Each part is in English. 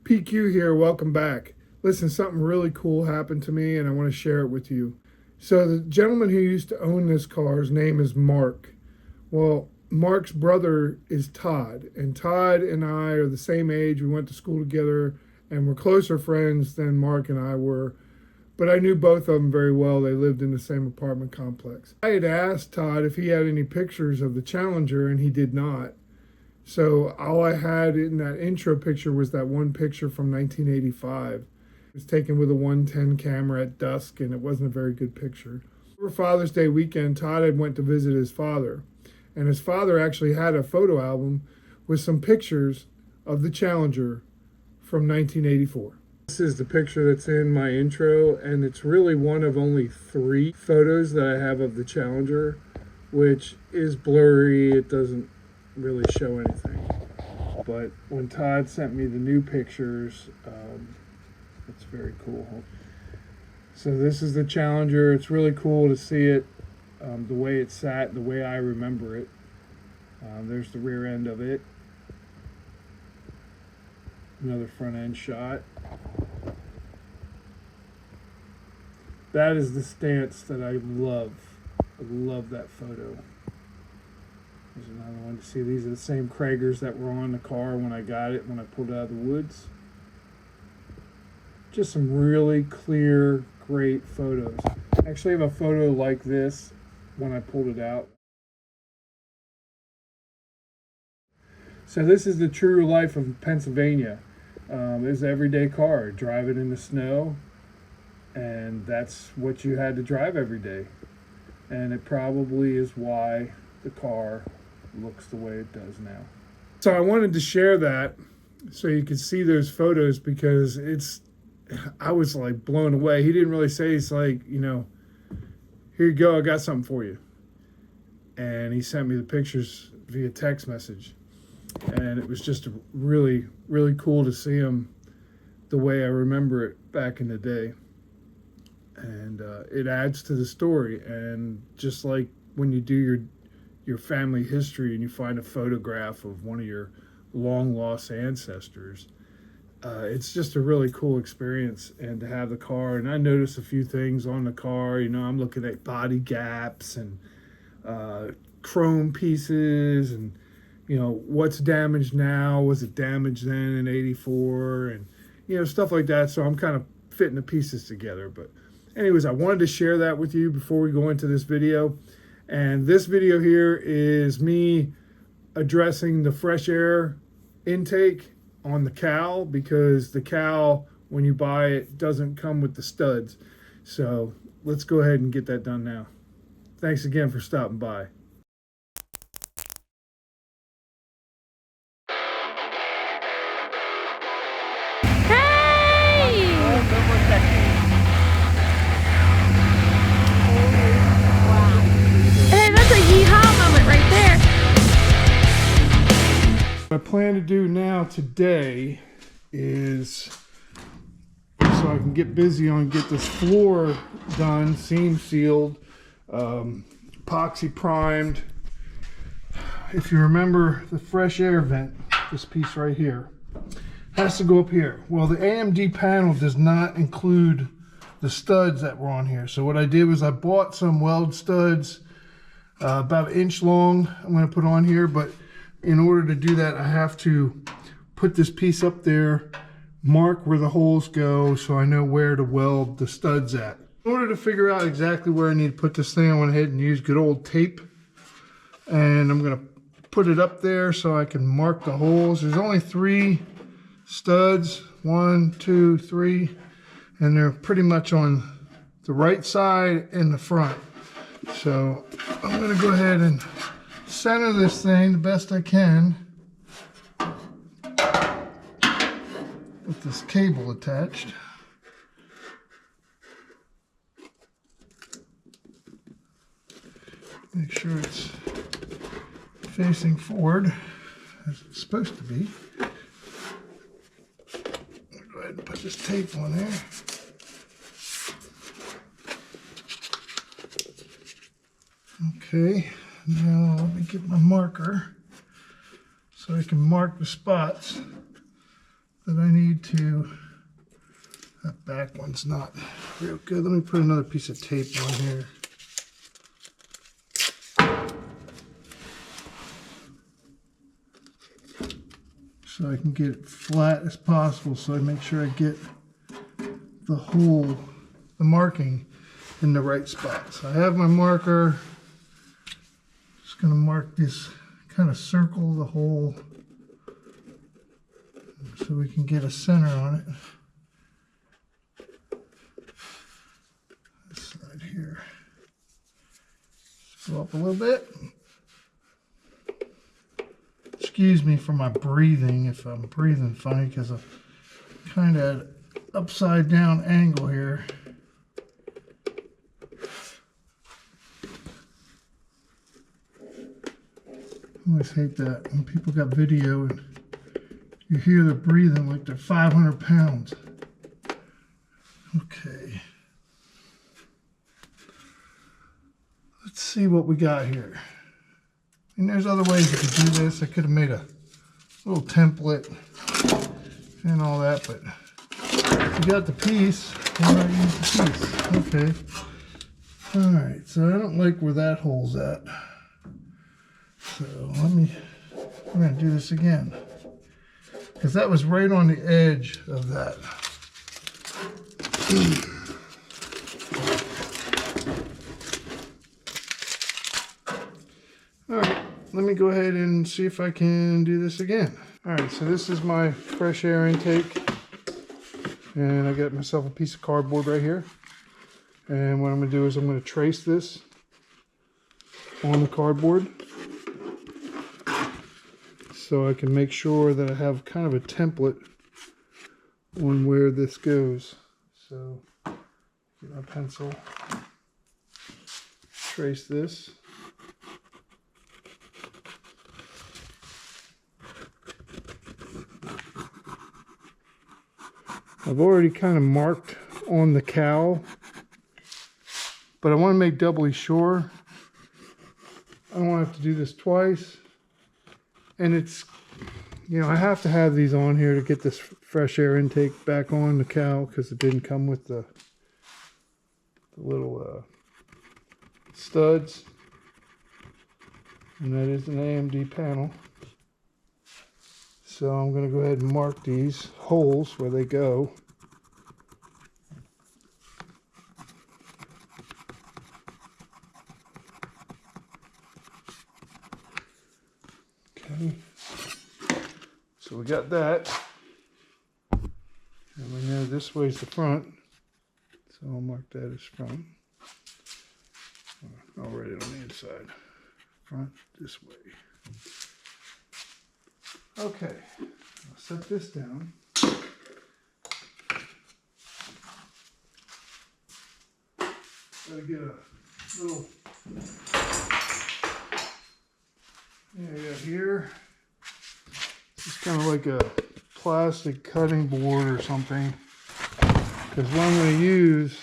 PQ here, welcome back. Listen, something really cool happened to me and I want to share it with you. So the gentleman who used to own this car, his name is Mark. Well, Mark's brother is Todd, and Todd and I are the same age. We went to school together and we're closer friends than Mark and I were. But I knew both of them very well. They lived in the same apartment complex. I had asked Todd if he had any pictures of the Challenger, and he did not. So all I had in that intro picture was that one picture from 1985. It was taken with a 110 camera at dusk, and it wasn't a very good picture. Over Father's Day weekend, Todd had went to visit his father, and his father actually had a photo album with some pictures of the Challenger from 1984. This is the picture that's in my intro, and it's really one of only 3 photos that I have of the Challenger, which is blurry. It doesn't really show anything. But when Todd sent me the new pictures, it's very cool. So this is the Challenger. It's really cool to see it, the way it sat, the way I remember it. There's the rear end of it. Another front end shot. That is the stance that I love. I love that photo. There's another one to see. These are the same Kragers that were on the car when I got it, when I pulled it out of the woods. Just some really clear, great photos. I actually have a photo like this when I pulled it out. So this is the true life of Pennsylvania. It's an everyday car. Drive it in the snow, and that's what you had to drive every day. And it probably is why the car looks the way it does now. So I wanted to share that so you could see those photos, because I was like blown away. He didn't really say, he's like, you know, here you go, I got something for you. And he sent me the pictures via text message. And it was just really, really cool to see him the way I remember it back in the day. And it adds to the story. And just like when you do your family history and you find a photograph of one of your long lost ancestors, it's just a really cool experience. And to have the car, and I noticed a few things on the car. You know, I'm looking at body gaps and chrome pieces, and you know, what's damaged now, was it damaged then in '84, and you know, stuff like that. So I'm kind of fitting the pieces together. But anyways, I wanted to share that with you before we go into this video. And this video here is me addressing the fresh air intake on the cowl, because the cowl, when you buy it, doesn't come with the studs. So let's go ahead and get that done now. Thanks again for stopping by. What I plan to do now today is, so I can get busy on get this floor done, seam sealed, epoxy primed. If you remember the fresh air vent, this piece right here has to go up here. Well, the AMD panel does not include the studs that were on here. So what I did was I bought some Weld studs, about 1 inch long. I'm going to put on here, but in order to do that, I have to put this piece up there, mark where the holes go, so I know where to weld the studs at. In order to figure out exactly where I need to put this thing, I went ahead and used good old tape. And I'm going to put it up there so I can mark the holes. There's only 3 studs, 1, 2, 3, and they're pretty much on the right side and the front. So I'm going to go ahead and center this thing the best I can with this cable attached. Make sure it's facing forward as it's supposed to be. I'll go ahead and put this tape on there. Okay, now let me get my marker so I can mark the spots that I need to, that back one's not real good. Let me put another piece of tape on here. So I can get it flat as possible, so I make sure I get the hole, the marking in the right spot. So I have my marker. Just gonna mark this, kind of circle the hole so we can get a center on it. This side here. Just go up a little bit. Excuse me for my breathing if I'm breathing funny, because I'm kind of at an upside down angle here. I always hate that when people got video and you hear they're breathing like they're 500 pounds. Okay. Let's see what we got here. And there's other ways you could do this. I could have made a little template and all that, but if you got the piece, why not use the piece? Okay. All right, so I don't like where that hole's at. So we're gonna do this again, because that was right on the edge of that. All right, let me go ahead and see if I can do this again. All right, so this is my fresh air intake, and I got myself a piece of cardboard right here. And what I'm gonna do is I'm gonna trace this on the cardboard, so I can make sure that I have kind of a template on where this goes. So get my pencil, trace this. I've already kind of marked on the cowl, but I want to make doubly sure. I don't want to have to do this twice. And it's, you know, I have to have these on here to get this fresh air intake back on the cowl, because it didn't come with the little studs. And that is an AMD panel. So I'm going to go ahead and mark these holes where they go. Okay. So we got that. And we know this way's the front. So I'll mark that as front. I'll write it on the inside. Front this way. Okay, I'll set this down. Gotta get a little area here. It's kind of like a plastic cutting board or something, because what I'm going to use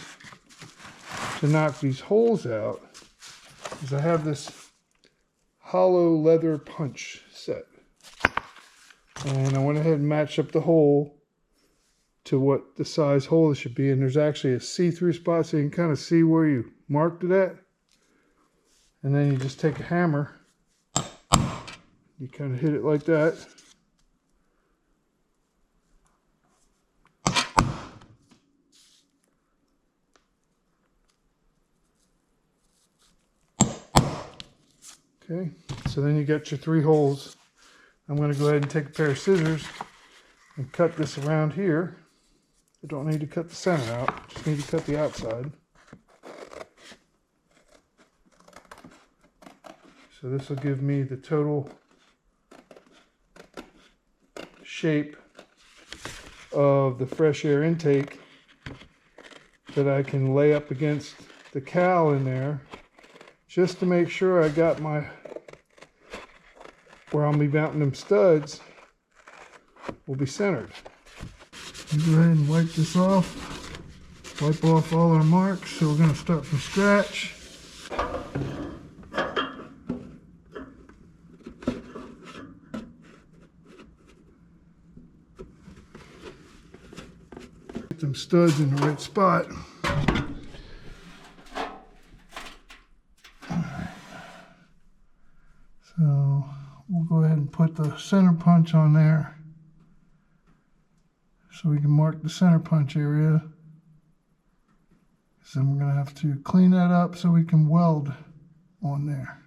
to knock these holes out is I have this hollow leather punch set. And I went ahead and matched up the hole to what the size hole it should be. And there's actually a see-through spot, so you can kind of see where you marked it at. And then you just take a hammer. You kind of hit it like that. Okay, so then you got your 3 holes. I'm going to go ahead and take a pair of scissors and cut this around here. I don't need to cut the center out, just need to cut the outside. So this will give me the total shape of the fresh air intake that I can lay up against the cowl in there, just to make sure I got my, where I'll be mounting them studs will be centered. Go ahead and wipe this off. Wipe off all our marks. So we're going to start from scratch. them studs in the right spot. So we'll go ahead and put the center punch on there so we can mark the center punch area. So we're going to have to clean that up so we can weld on there.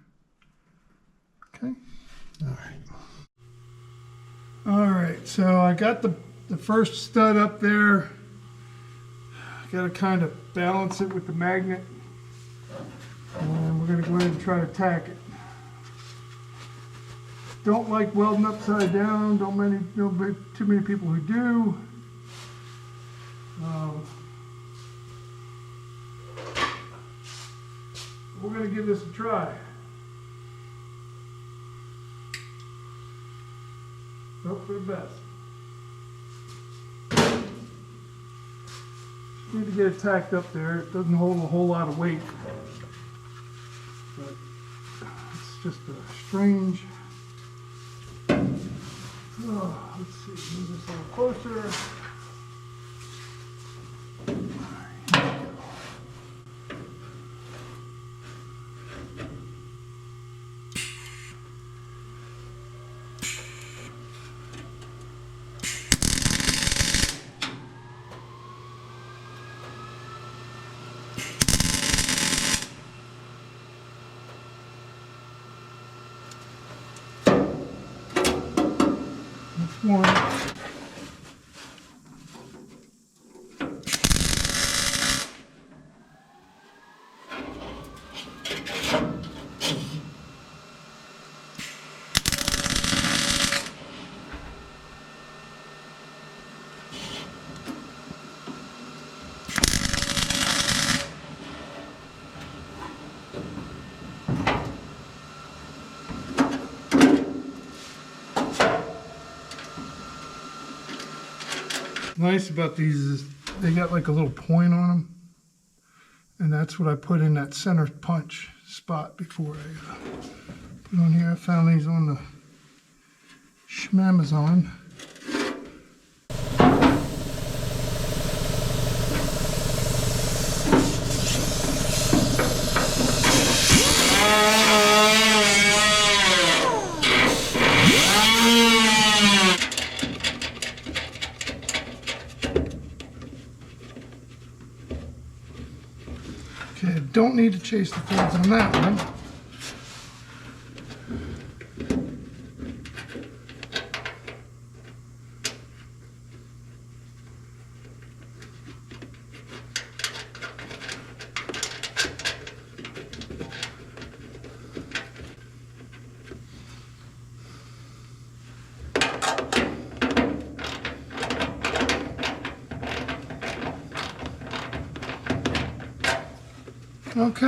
Okay. All right, so I got the first stud up there. I got to kind of balance it with the magnet. And we're going to go ahead and try to tack it. Don't like welding upside down. Too many people who do. We're going to give this a try. Hope for the best. Need to get it tacked up there. It doesn't hold a whole lot of weight, but it's just a strange. Oh, let's see. Move this a little closer. One. Nice about these is they got like a little point on them, and that's what I put in that center punch spot before I put on here. I found these on the Schmamazon. Okay, don't need to chase the threads on that one. Okay,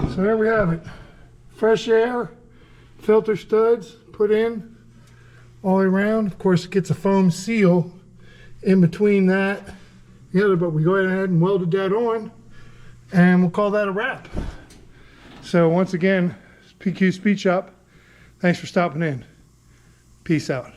so there we have it. Fresh air, filter studs put in all the way around. Of course, it gets a foam seal in between that and the other, but we go ahead and welded that on, and we'll call that a wrap. So once again, PQ Speed Shop, thanks for stopping in. Peace out.